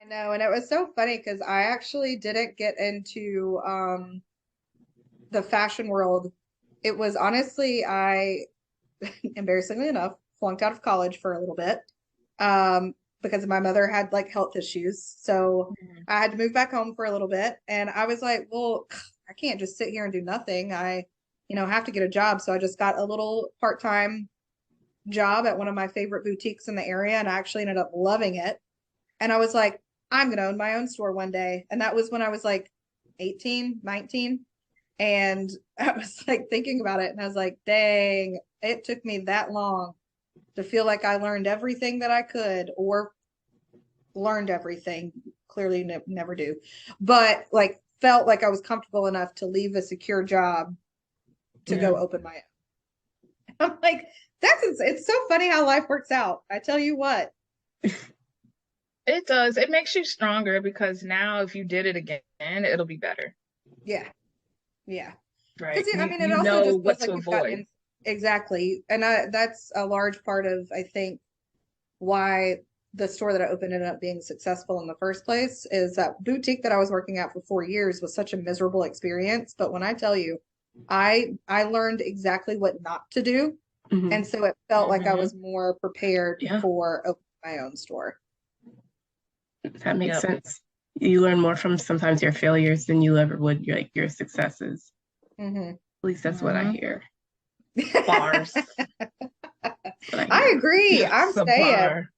I know, and it was so funny because I actually didn't get into the fashion world. It was honestly, I embarrassingly enough, flunked out of college for a little bit because my mother had like health issues. So Mhm. I had to move back home for a little bit. And I was like, well, I can't just sit here and do nothing. I have to get a job. So I just got a little part-time job at one of my favorite boutiques in the area. And I actually ended up loving it. And I was like, I'm going to own my own store one day. And that was when I was like 18, 19. And I was like thinking about it and I was like, dang, it took me that long to feel like I learned everything that I could or learned everything. Clearly, never do. But like, felt like I was comfortable enough to leave a secure job to Yeah. go open my own. I'm like, it's so funny how life works out. I tell you what. It does. It makes you stronger because now if you did it again, it'll be better, Yeah. Yeah. right? Because I You mean, it you also know just feels what like to you've got avoid. exactly, and that's a large part of I think why the store that I opened ended up being successful in the first place is that boutique that I was working at for 4 years was such a miserable experience. But when I tell you, I learned exactly what not to do, Hmm. and so it felt like I Hmm. was more prepared Yeah, for opening my own store. that makes Yep. sense. You learn more from sometimes your failures than you ever would your successes. Hmm At least that's what I Hmm. hear. Bars. That's what I I hear. agree. That's a bar.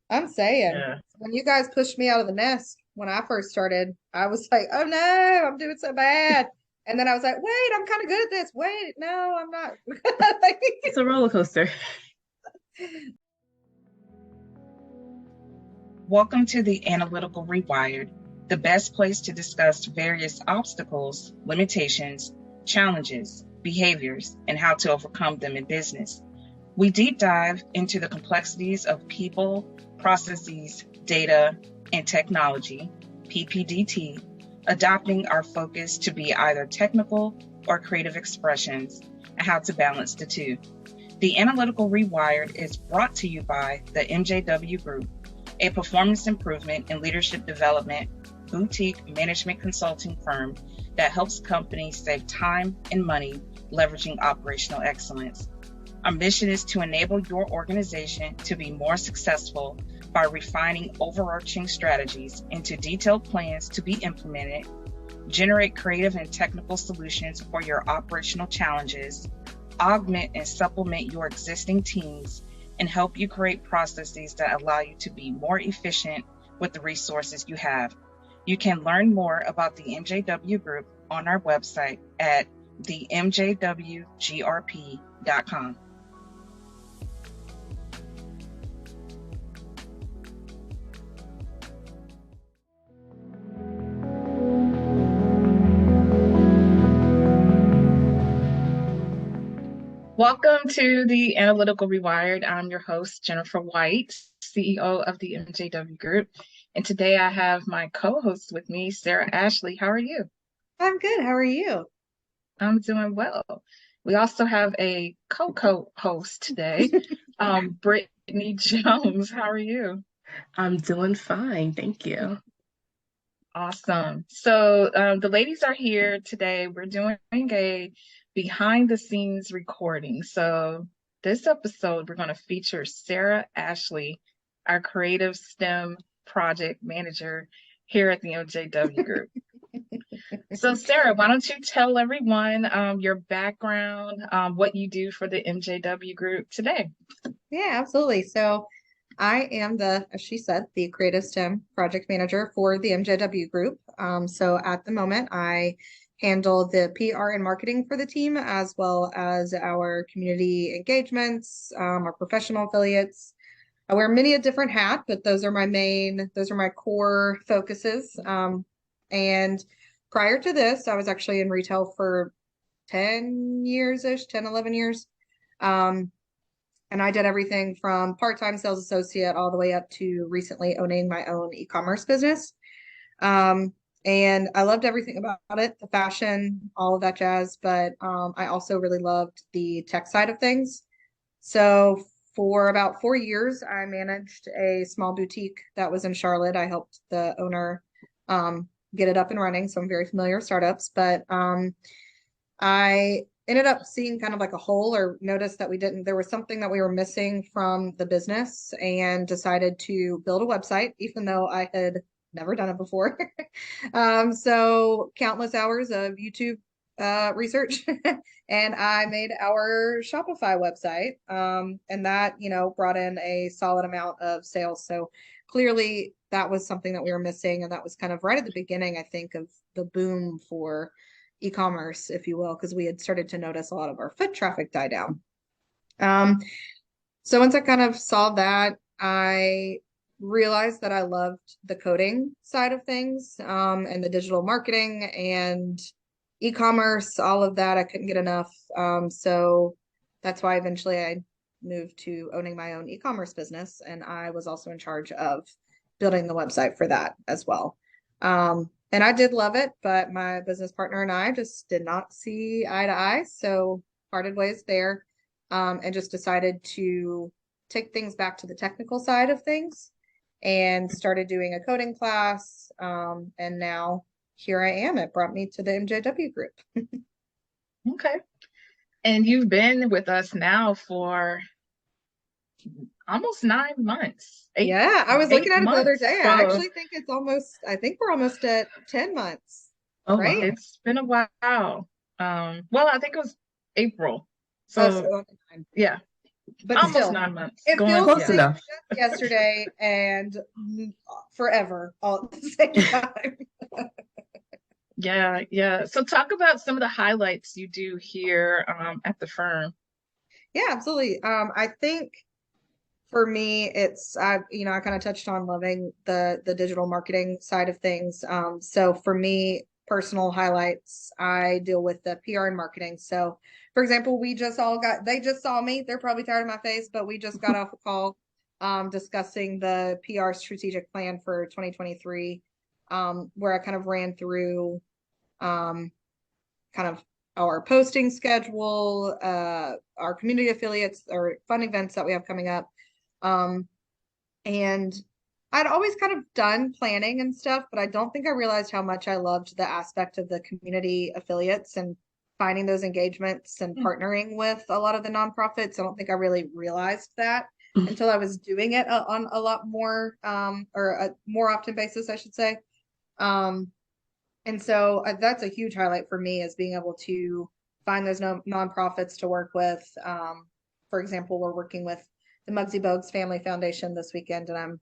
I'm saying, Yeah. when you guys pushed me out of the nest when I first started, I was like, oh no, I'm doing so bad. And then I was like, wait, I'm kind of good at this. Wait, no, I'm not. Like, It's a roller coaster. Welcome to the Analytical Rewired, the best place to discuss various obstacles, limitations, challenges, behaviors, and how to overcome them in business. We deep dive into the complexities of people, processes, data, and technology, PPDT, adopting our focus to be either technical or creative expressions, and how to balance the two. The Analytical Rewired is brought to you by the MJW Group, a performance improvement and leadership development boutique management consulting firm that helps companies save time and money leveraging operational excellence. Our mission is to enable your organization to be more successful by refining overarching strategies into detailed plans to be implemented, generate creative and technical solutions for your operational challenges, augment and supplement your existing teams, and help you create processes that allow you to be more efficient with the resources you have. You can learn more about the MJW Group on our website at themjwgrp.com. Welcome to the Analytical Rewired. I'm your host, Jennifer White, CEO of the MJW Group. And today I have my co-host with me, Sarah Ashley. How are you? I'm good. How are you? I'm doing well. We also have a co-host today, Brittany Jones. How are you? I'm doing fine, thank you. Awesome. So the ladies are here today. We're doing a behind the scenes recording. So this episode, we're going to feature Sarah Ashley, our creative STEM project manager here at the MJW Group. So Sarah, why don't you tell everyone your background, what you do for the MJW Group today? Yeah, absolutely. So I am as she said, the Creative S.T.E.M project manager for the MJW Group. So at the moment, I handle the PR and marketing for the team, as well as our community engagements, our professional affiliates. I wear many a different hat, but those are my core focuses. And prior to this, I was actually in retail for 10 years-ish, 10, 11 years. Um, and I did everything from part-time sales associate all the way up to recently owning my own e-commerce business. Um, and I loved everything about it, the fashion, all of that jazz. But I also really loved the tech side of things. So for about 4 years, I managed a small boutique that was in Charlotte. I helped the owner get it up and running, so I'm very familiar with startups. But I ended up seeing kind of like a hole, or noticed that there was something that we were missing from the business, and decided to build a website, even though I had never done it before. So countless hours of YouTube research and I made our Shopify website. And that, brought in a solid amount of sales. So clearly that was something that we were missing. And that was kind of right at the beginning, I think, of the boom for e-commerce, if you will, because we had started to notice a lot of our foot traffic die down. So once I kind of saw that, I realized that I loved the coding side of things, and the digital marketing and e-commerce, all of that. I couldn't get enough. So that's why eventually I moved to owning my own e-commerce business. And I was also in charge of building the website for that as well. And I did love it, but my business partner and I just did not see eye to eye. So parted ways there, and just decided to take things back to the technical side of things and started doing a coding class. And now here I am. It brought me to the MJW Group. Okay. And you've been with us now for almost 9 months. Yeah, I was looking at it the other day. So, I actually think I think we're almost at 10 months. Oh, right? wow. it's been a while. Well, I think it was April. So yeah, but almost still, 9 months. it feels Close like enough. just yesterday and forever all at the same time. Yeah. So talk about some of the highlights you do here at the firm. Yeah, absolutely. I think for me, I kind of touched on loving the digital marketing side of things. So for me, personal highlights, I deal with the PR and marketing. So for example, they just saw me. They're probably tired of my face, but we just got off a call discussing the PR strategic plan for 2023, where I kind of ran through kind of our posting schedule, our community affiliates or fun events that we have coming up. And I'd always kind of done planning and stuff, but I don't think I realized how much I loved the aspect of the community affiliates and finding those engagements and partnering with a lot of the nonprofits. I don't think I really realized that until I was doing it on a lot more, or a more often basis, I should say. And so that's a huge highlight for me, is being able to find those nonprofits to work with. For example, we're working with the Muggsy Bogues Family Foundation this weekend, and I'm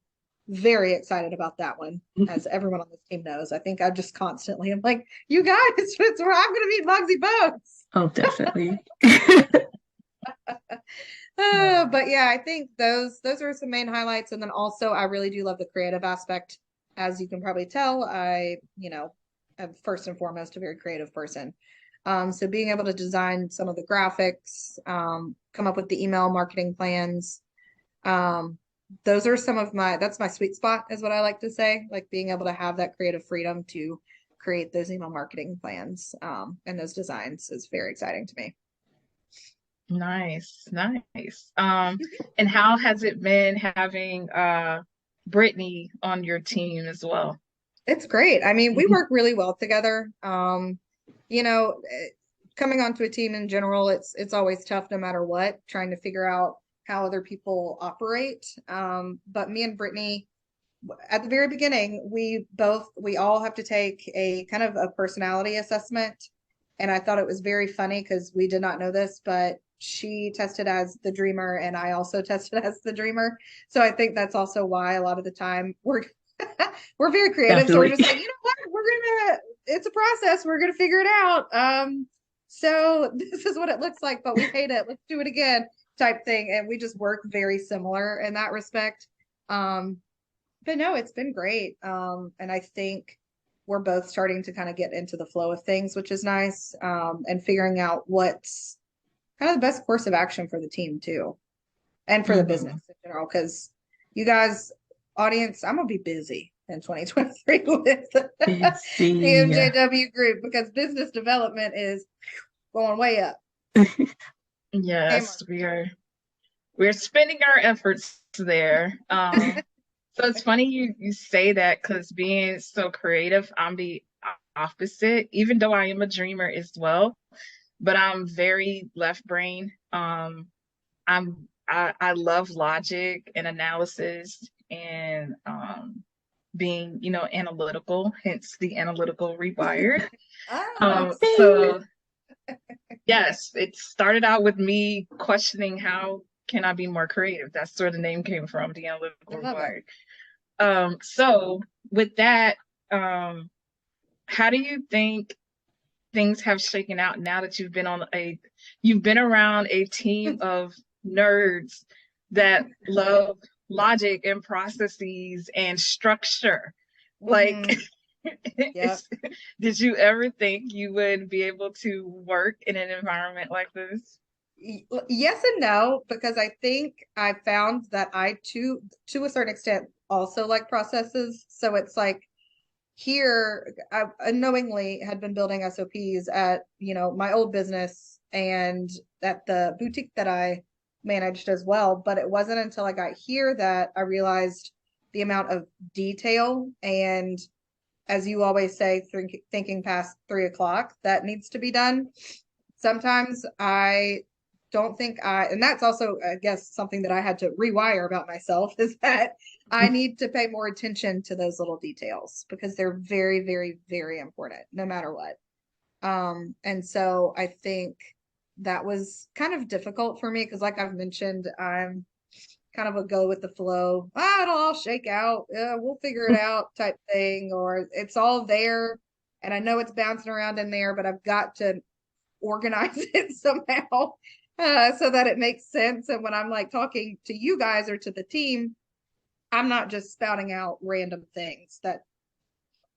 very excited about that one, as everyone on this team knows. I think I just constantly am like, you guys, it's where I'm going to meet Muggsy Bogues. Oh, definitely. But yeah, I think those are some main highlights. And then also, I really do love the creative aspect. As you can probably tell, I'm first and foremost a very creative person. So being able to design some of the graphics, come up with the email marketing plans, those are that's my sweet spot, is what I like to say. Like being able to have that creative freedom to create those email marketing plans, and those designs is very exciting to me. Nice. And how has it been having Brittany on your team as well? It's great. I mean, we work really well together. Coming onto a team in general, it's always tough no matter what, trying to figure out how other people operate. But me and Brittany, at the very beginning, we all have to take a kind of a personality assessment. And I thought it was very funny because we did not know this, but she tested as the dreamer and I also tested as the dreamer. So I think that's also why a lot of the time we're very creative. Definitely. So we're just like, you know what, it's a process. We're going to figure it out. So this is what it looks like, but we hate it. Let's do it again type thing. And we just work very similar in that respect. But no, it's been great. And I think we're both starting to kind of get into the flow of things, which is nice. And figuring out what's kind of the best course of action for the team too. And for the business in general, because you guys, audience, I'm going to be busy in 2023 with the MJW Group, because business development is going way up. Yes, we are we're spending our efforts there. So it's funny you say that because being so creative, I'm the opposite, even though I am a dreamer as well, but I'm very left brain. I love logic and analysis and being, analytical, hence the analytical rewired. Oh, So yes, it started out with me questioning how can I be more creative. That's where the name came from, the I analytical love it. rewired. So with that, how do you think things have shaken out now that you've been around a team of nerds that love logic and processes and structure? Like, Hmm. Yep. did you ever think you would be able to work in an environment like this? Yes and no, because I think I found that I too, to a certain extent, also like processes. So it's like here, I unknowingly had been building SOPs at, my old business and at the boutique that I managed as well. But it wasn't until I got here that I realized the amount of detail and, as you always say, thinking past 3 o'clock that needs to be done. Sometimes I don't think and that's also, I guess, something that I had to rewire about myself is that I need to pay more attention to those little details because they're very, very, very important no matter what. And so I think that was kind of difficult for me because, like I've mentioned, I'm kind of a go with the flow. It'll all shake out. We'll figure it out type thing, or it's all there. And I know it's bouncing around in there, but I've got to organize it somehow so that it makes sense. And when I'm like talking to you guys or to the team, I'm not just spouting out random things that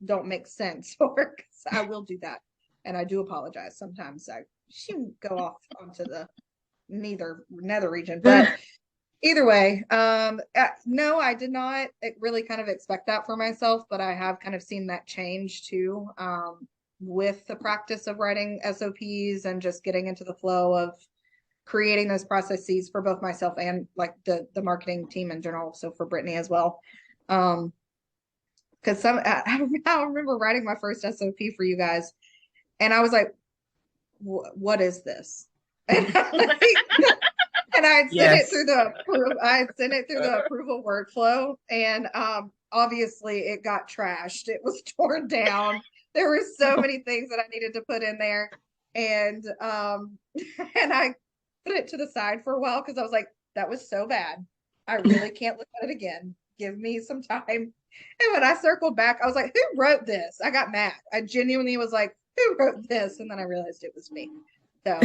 don't make sense or I will do that. And I do apologize. Sometimes I shouldn't go off onto the nether region, but either way, no, I did not really kind of expect that for myself, but I have kind of seen that change too, with the practice of writing SOPs and just getting into the flow of creating those processes for both myself and like the marketing team in general. So for Brittany as well. Because I remember writing my first SOP for you guys, and I was like, "What is this?" And Yes. I had sent it through the approval workflow, and obviously it got trashed. It was torn down. There were so many things that I needed to put in there, and and I put it to the side for a while because I was like, that was so bad. I really can't look at it again. Give me some time. And when I circled back, I was like, who wrote this? I got mad. I genuinely was like, who wrote this? And then I realized it was me. So,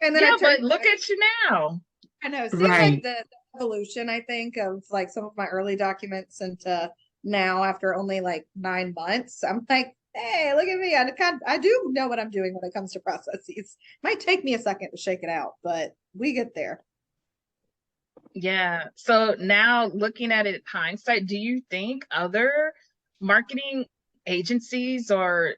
and then I Yeah, but turned look back. at you now. I know, see, like Right. the evolution, I think, of like some of my early documents into now after only like 9 months. I'm like, hey, look at me. I do know what I'm doing when it comes to processes. Might take me a second to shake it out, but we get there. Yeah. So now looking at it hindsight, do you think other marketing agencies or,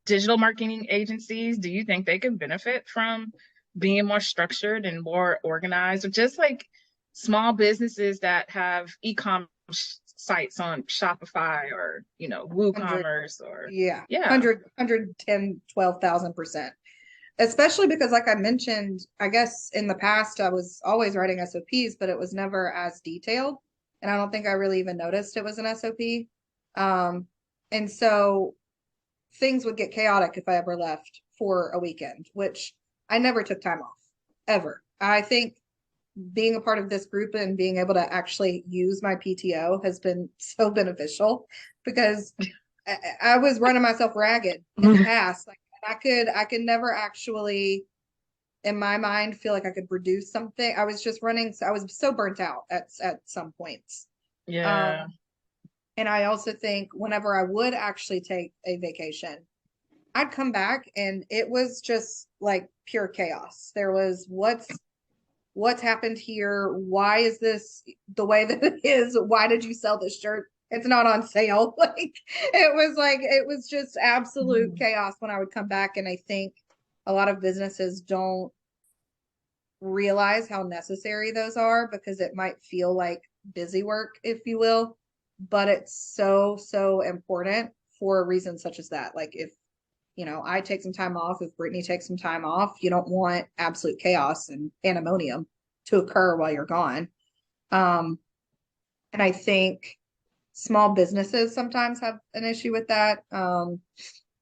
digital marketing agencies, do you think they can benefit from being more structured and more organized, or just like small businesses that have e-commerce sites on Shopify or, 100, WooCommerce or yeah, yeah. 110, 12,000%. Especially because, like I mentioned, I guess in the past I was always writing SOPs, but it was never as detailed. And I don't think I really even noticed it was an SOP. And so things would get chaotic if I ever left for a weekend, which I never took time off ever. I think being a part of this group and being able to actually use my PTO has been so beneficial because I was running myself ragged in the past. Like I could never actually, in my mind, feel like I could produce something. I was just running. I was so burnt out at some points. Yeah. Um, and I also think whenever I would actually take a vacation, I'd come back and it was just like pure chaos. There was what's happened here? Why is this the way that it is? Why did you sell this shirt? It's not on sale. It was just absolute chaos when I would come back. And I think a lot of businesses don't realize how necessary those are, because it might feel like busy work, if you will, but it's so, so important for a reason such as that. Like if, I take some time off, if Brittany takes some time off, you don't want absolute chaos and pandemonium to occur while you're gone. And I think small businesses sometimes have an issue with that.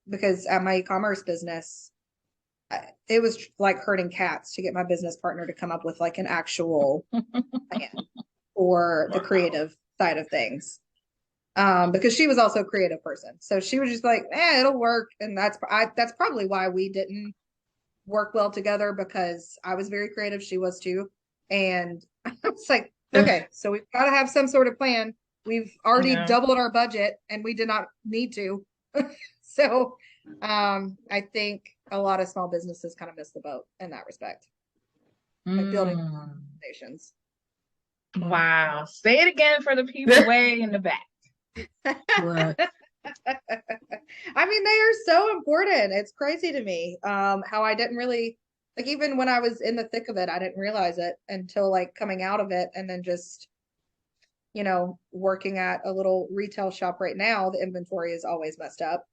Because at my e-commerce business, it was like herding cats to get my business partner to come up with like an actual plan for the creative side of things. Because she was also a creative person. So she was just like, it'll work. And that's probably why we didn't work well together, because I was very creative. She was too. And I was like, okay, so we've got to have some sort of plan. We've already doubled our budget and we did not need to. So I think a lot of small businesses kind of miss the boat in that respect. Like building organizations. Wow. Say it again for the people way in the back. What? I mean, they are so important. It's crazy to me how I didn't really, like, even when I was in the thick of it, I didn't realize it until like coming out of it, and then just working at a little retail shop right now. The inventory is always messed up,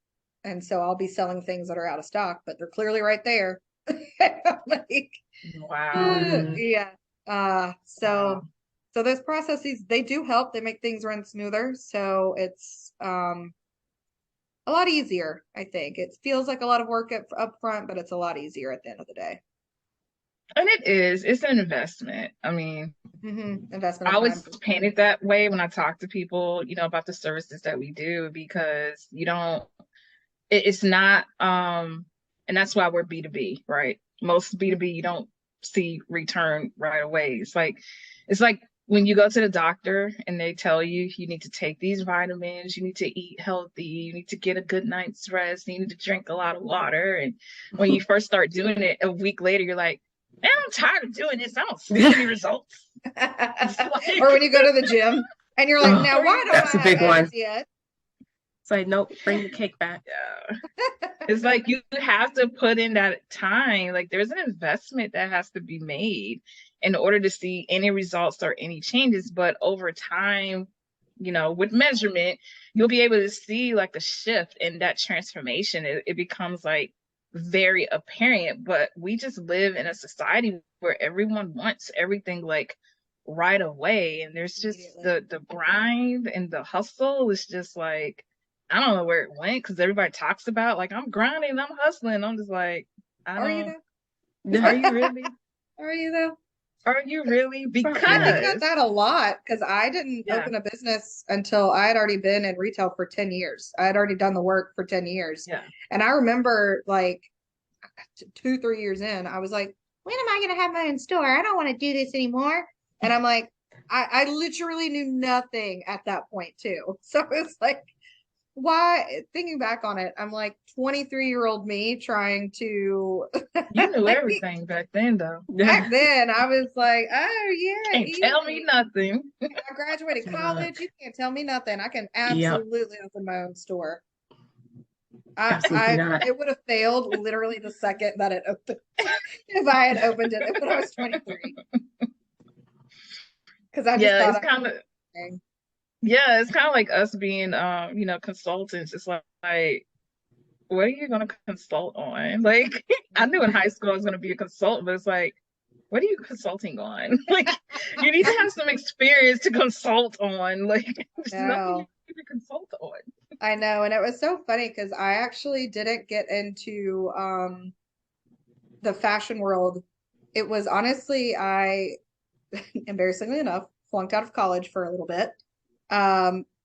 and so I'll be selling things that are out of stock, but they're clearly right there. Like, wow. Yeah. So those processes, they do help. They make things run smoother. So it's a lot easier, I think. It feels like a lot of work up front, but it's a lot easier at the end of the day. And it is. It's an investment. I mean, investment. I always paint it that way when I talk to people, about the services that we do, because it's not, and that's why we're B2B, right? Most B2B, you don't see return right away. It's like when you go to the doctor and they tell you need to take these vitamins, you need to eat healthy, you need to get a good night's rest, you need to drink a lot of water. And when you first start doing it, a week later, you're like, man, I'm tired of doing this. I don't see any results. Or when you go to the gym and you're like, now why don't I have abs yet? It's like, nope, bring the cake back. Yeah. It's like you have to put in that time. Like there's an investment that has to be made in order to see any results or any changes. But over time, with measurement, you'll be able to see like a shift in that transformation. It becomes like very apparent. But we just live in a society where everyone wants everything like right away. And there's just the grind and the hustle is just like, I don't know where it went, because everybody talks about like I'm grinding, I'm hustling. I'm just like, Are you though? Are you really? Are you though? Are you really? Because I think about that a lot, because I didn't open a business until I had already been in retail for 10 years. I had already done the work for 10 years. Yeah. And I remember like 2-3 years in, I was like, when am I going to have my own store? I don't want to do this anymore. And I'm like, I literally knew nothing at that point too. So it's like, why, thinking back on it, I'm like 23-year-old me trying to you knew everything back then though. Back then I was like, oh yeah, can't tell me nothing. I graduated college, you can't tell me nothing. I can absolutely open my own store. It would have failed literally the second that it opened if I had opened it when I was 23, because I just thought it's kind of like us being, consultants. It's like, what are you going to consult on? Like, I knew in high school I was going to be a consultant, but it's like, what are you consulting on? Like, you need to have some experience to consult on. Like, there's nothing you can consult on. I know. And it was so funny because I actually didn't get into the fashion world. It was honestly, I, embarrassingly enough, flunked out of college for a little bit.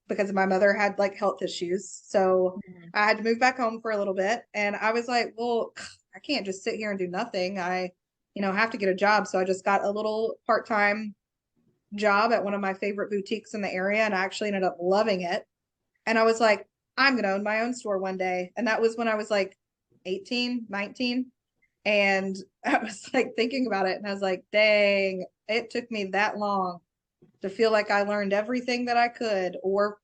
Because my mother had like health issues. So I had to move back home for a little bit. And I was like, well, I can't just sit here and do nothing. I, have to get a job. So I just got a little part-time job at one of my favorite boutiques in the area. And I actually ended up loving it. And I was like, I'm going to own my own store one day. And that was when I was like 18, 19. And I was like thinking about it. And I was like, dang, it took me that long to feel like I learned everything that I could, or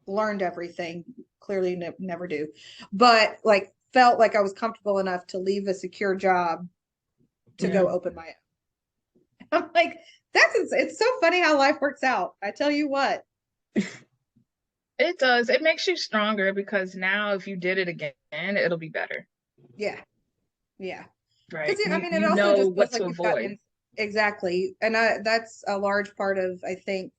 learned everything. Clearly never do, but like felt like I was comfortable enough to leave a secure job to go open my own. I'm like, it's so funny how life works out. I tell you what. It does. It makes you stronger because now if you did it again, it'll be better. Yeah. Yeah. Right. Because I mean, it You also know just feels what like to you've got avoid. exactly. And that's a large part of, I think,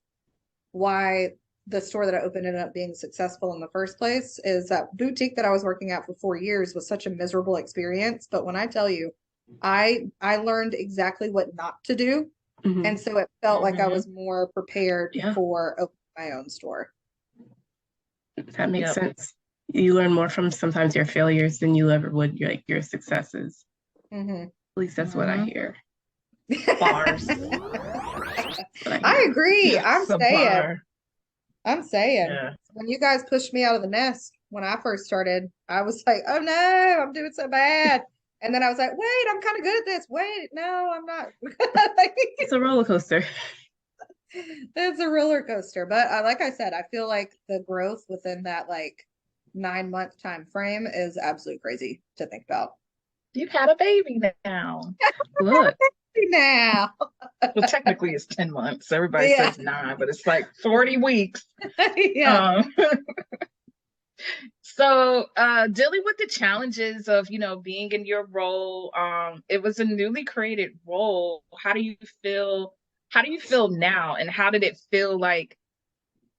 why the store that I opened ended up being successful in the first place is that boutique that I was working at for 4 years was such a miserable experience. But when I tell you, I learned exactly what not to do. And so it felt like I was more prepared Yeah, for opening my own store. that makes Yep. sense. You learn more from sometimes your failures than you ever would your successes. Mm-hmm. At least that's what I hear. Bars. What I I hear. agree. It's a bar. I'm saying, Yeah. when you guys pushed me out of the nest when I first started, I was like, oh no, I'm doing so bad. And then I was like, wait, I'm kind of good at this. Wait, no, I'm not. It's a roller coaster. It's a roller coaster. But like I said, I feel like the growth within that like 9-month time frame is absolutely crazy to think about. You've had a baby now. Look, Now. Well, technically it's 10 months. Everybody Yeah. says 9, but it's like 40 weeks. Yeah. So dealing with the challenges of, being in your role, it was a newly created role. How do you feel now? And how did it feel like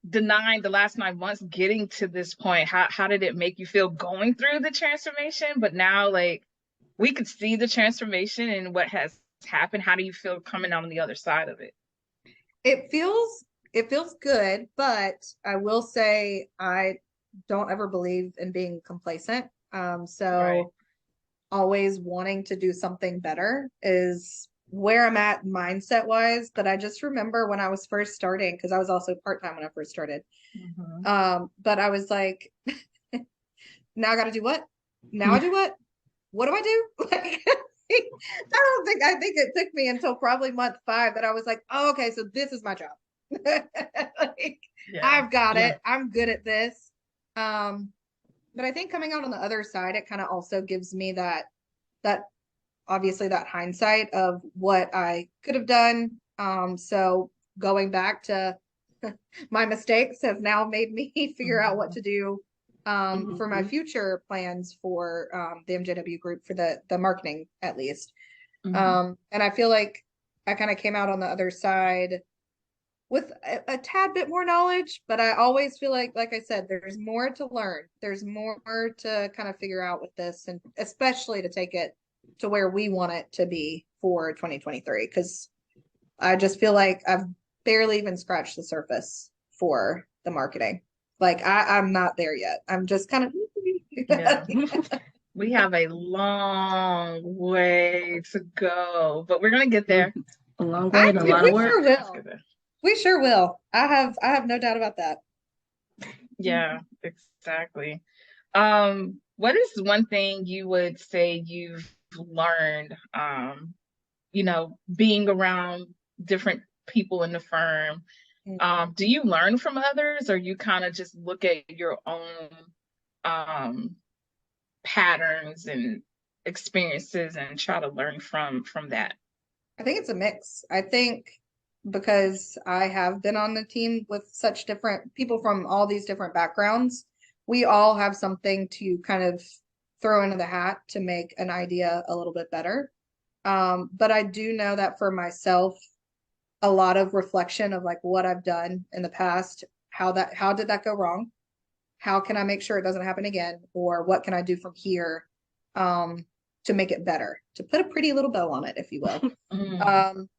the last 9 months getting to this point? How did it make you feel going through the transformation? But now like we could see the transformation and what has happened. How do you feel coming out on the other side of it? It feels good, but I will say I don't ever believe in being complacent. Right. So always wanting to do something better is where I'm at mindset wise. But I just remember when I was first starting, because I was also part-time when I first started. Mm-hmm. But I was like, now I gotta do what? Now I do what? What do I do? I think it took me until probably month 5 that I was like, oh, okay, so this is my job. Like, Yeah. I've got it. I'm good at this. But I think coming out on the other side, it kind of also gives me that obviously that hindsight of what I could have done. So going back to my mistakes have now made me figure out what to do for my future plans for the MJW group for the marketing at least. Mm-hmm. And I feel like I kind of came out on the other side with a tad bit more knowledge, but I always feel like I said, there's more to learn. There's more to kind of figure out with this, and especially to take it to where we want it to be for 2023. Because I just feel like I've barely even scratched the surface for the marketing. Like I'm not there yet. I'm just kind of Yeah. We have a long way to go, but we're gonna get there. a long way and a lot of we work. sure will. We sure will. I have no doubt about that. Yeah, exactly. What is one thing you would say you've learned, being around different people in the firm? Do you learn from others or you kind of just look at your own um patterns and experiences and try to learn from that? I think it's a mix. I think because I have been on the team with such different people from all these different backgrounds, we all have something to kind of throw into the hat to make an idea a little bit better. But I do know that for myself, a lot of reflection of like what I've done in the past, how did that go wrong? How can I make sure it doesn't happen again? Or what can I do from here to make it better, to put a pretty little bow on it, if you will. Um,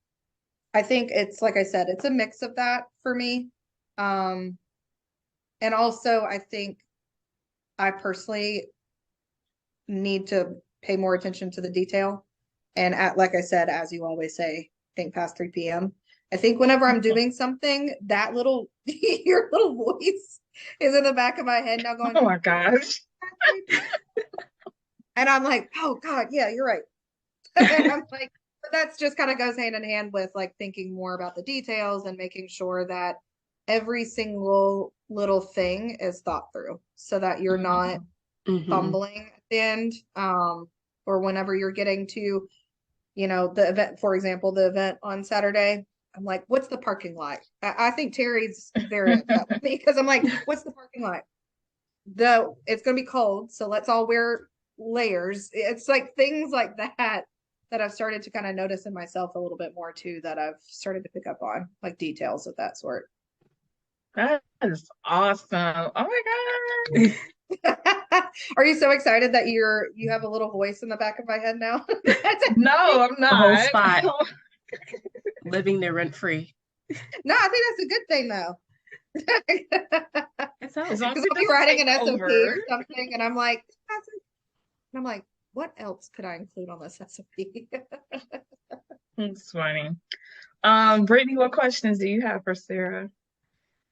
I think it's like I said, it's a mix of that for me. Um, and also I think I personally need to pay more attention to the detail. And like I said, as you always say, think past 3 p.m. I think whenever I'm doing something, that little your little voice is in the back of my head now going, Oh my gosh. and I'm like, oh God, yeah, you're right. And I'm like, but that's just kind of goes hand in hand with like thinking more about the details and making sure that every single little thing is thought through so that you're not fumbling at the end. Or whenever you're getting to you know, the event, for example, the event on Saturday, I'm like, what's the parking lot? I think Terry's very upset with me because I'm like, what's the parking lot? It's going to be cold, so let's all wear layers. It's like things like that that I've started to kind of notice in myself a little bit more too, that I've started to pick up on, like details of that sort. That is awesome. Oh my God. Are you so excited that you have a little voice in the back of my head now? No, I'm The whole not. spot. Living there rent free. No, I think that's a good thing though. It's out. As long as Because it I'll be doesn't writing take an SOP over. or something, and I'm like, what else could I include on this SOP? It's funny. Brittany, what questions do you have for Sarah?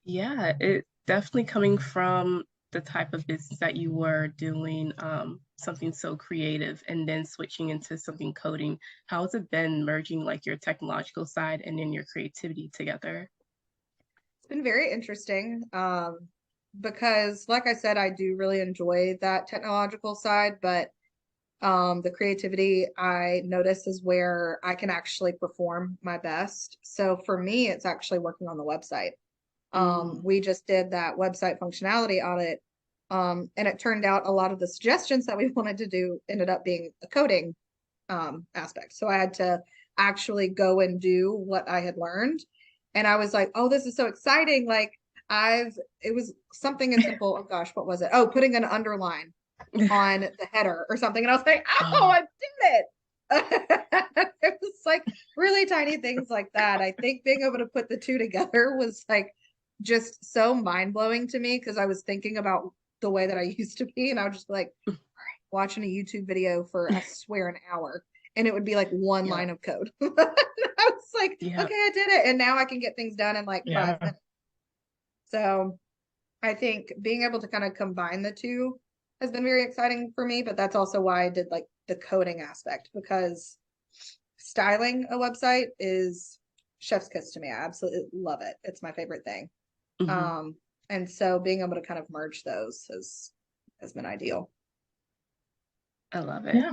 Yeah, it definitely coming from the type of business that you were doing, something so creative and then switching into something coding. How has it been merging like your technological side and then your creativity together? It's been very interesting, because like I said, I do really enjoy that technological side, but the creativity I notice is where I can actually perform my best. So for me, it's actually working on the website. We just did that website functionality audit. And it turned out a lot of the suggestions that we wanted to do ended up being a coding aspect. So I had to actually go and do what I had learned. And I was like, oh, this is so exciting. Like it was something as simple. Oh gosh, what was it? Oh, putting an underline on the header or something. And I was like, oh, I did it. It was like really tiny things like that. I think being able to put the two together was like just so mind blowing to me because I was thinking about the way that I used to be, and I would just be like, all right, watching a YouTube video for I swear an hour, and it would be like one line of code. I was like, okay, I did it, and now I can get things done in like 5 minutes. So I think being able to kind of combine the two has been very exciting for me, but that's also why I did like the coding aspect, because styling a website is chef's kiss to me. I absolutely love it. It's my favorite thing. And so being able to kind of merge those has been ideal. I love it. Yeah.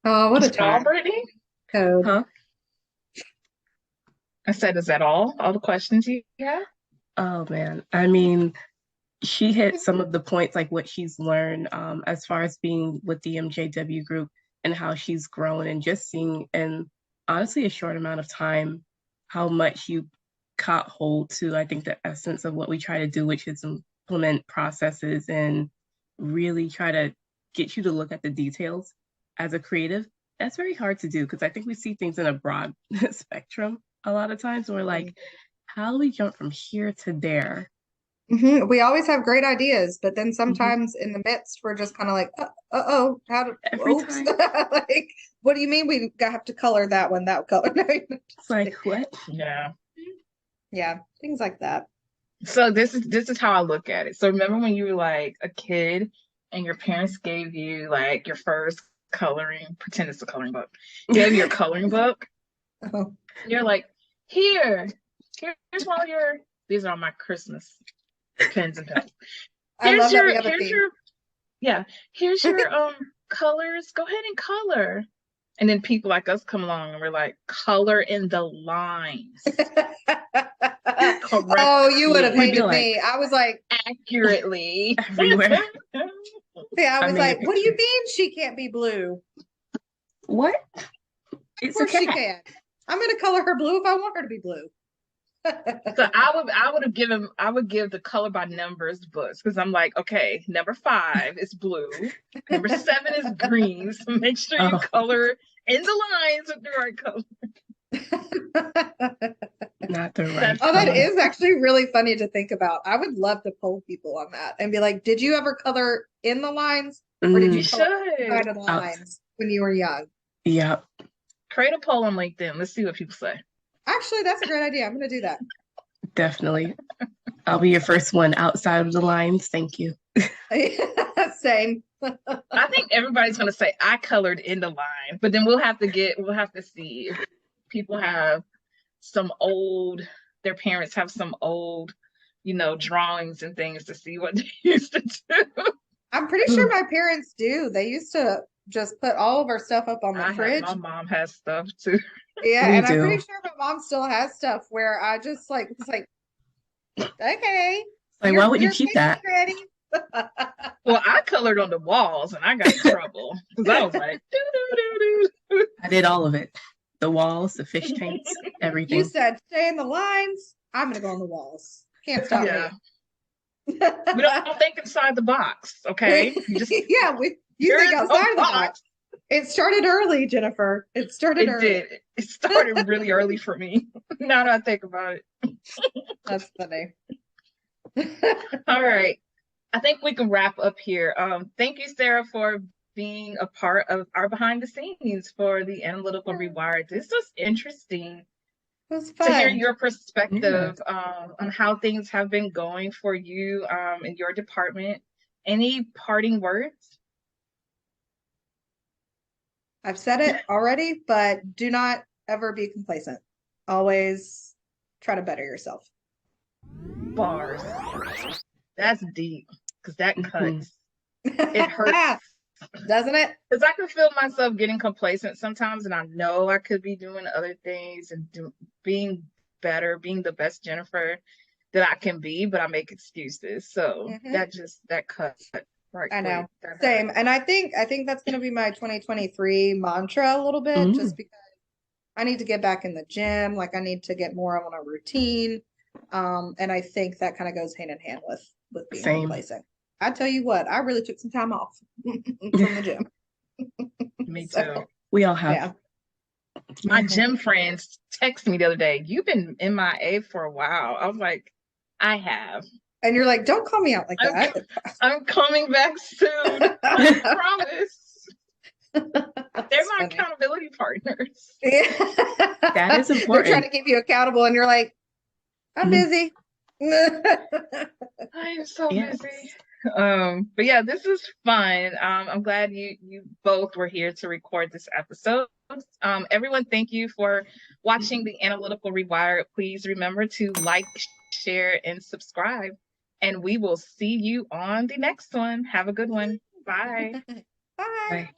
Oh, what a Is that all, time. Brittany? Code. Huh? I said, is that all? All the questions you have? Oh man. I mean, she hit some of the points, like what she's learned as far as being with the MJW group and how she's grown, and just seeing in honestly a short amount of time how much you caught hold to, I think, the essence of what we try to do, which is implement processes and really try to get you to look at the details as a creative. That's very hard to do because I think we see things in a broad spectrum a lot of times. And we're like, how do we jump from here to there? We always have great ideas, but then sometimes in the midst, we're just kind of like, how do oops. Like, what do you mean we have to color that one that color? No, it's like what? Yeah, things like that. So this is how I look at it. So remember when you were like a kid and your parents gave you like your first coloring, pretend it's a coloring book, gave you your coloring book. You're like, here's one of your, these are all my Christmas pens and pencils. Here's your colors. Go ahead and color. And then people like us come along and we're like, color in the lines. Oh, you would have hated me. I was like, accurately everywhere. Yeah, I was like, what do you mean she can't be blue? What? Of course she can. I'm gonna color her blue if I want her to be blue. So I would give the color by numbers books, because I'm like, okay, number 5 is blue, number 7 is green, so make sure you color in the lines with the right color. Not the right color. That is actually really funny to think about. I would love to poll people on that and be like, did you ever color in the lines, or did you color outside of the lines when you were young? Yep. Create a poll on LinkedIn. Let's see what people say. Actually, that's a great idea. I'm going to do that. Definitely. I'll be your first one outside of the lines. Thank you. Same. I think everybody's going to say I colored in the line, but then we'll have to see if people have their parents have some old, drawings and things to see what they used to do. I'm pretty sure my parents do. They used to just put all of our stuff up on the fridge. My mom has stuff too. Yeah, We and I'm do. pretty sure my mom still has stuff where I just like was like, okay, Like, why would you your keep cake is that? ready. Well, I colored on the walls and I got in trouble because I was like, doo. I did all of it. The walls, the fish tanks, You everything. said stay in the lines. I'm gonna go on the walls. Can't stop Yeah. me. We don't think inside the box, okay? You just Yeah, you think outside of the box. It started early, Jennifer. It started early. Did. It started really early for me. Now that I think about it. That's funny. All right. I think we can wrap up here. Thank you, Sarah, for being a part of our behind the scenes for the Analytical Rewired. This was interesting It was to hear fun. your perspective on how things have been going for you in your department. Any parting words? I've said it already, but do not ever be complacent. Always try to better yourself. Bars. That's deep because that cuts. It It hurts. doesn't it? Because I can feel myself getting complacent sometimes, and I know I could be doing other things and being better, being the best Jennifer that I can be, but I make excuses. So that cut right. I know. Quick. Same. And I think that's going to be my 2023 mantra a little bit, just because I need to get back in the gym. Like I need to get more on a routine. And I think that kind of goes hand in hand with being complacent. I tell you what, I really took some time off from the gym. Me too. We all have. Yeah. My gym friends texted me the other day, "You've been MIA for a while." I was like, I have. And you're like, don't call me out like that. I'm coming back soon. I promise. They're my accountability partners. Yeah. That is important. They're trying to keep you accountable, and you're like, I'm busy. I am so busy. But yeah, this is fun. I'm glad you both were here to record this episode. Everyone, thank you for watching the Analytical Rewired. Please remember to like, share, and subscribe. And we will see you on the next one. Have a good one. Bye. Bye. Bye.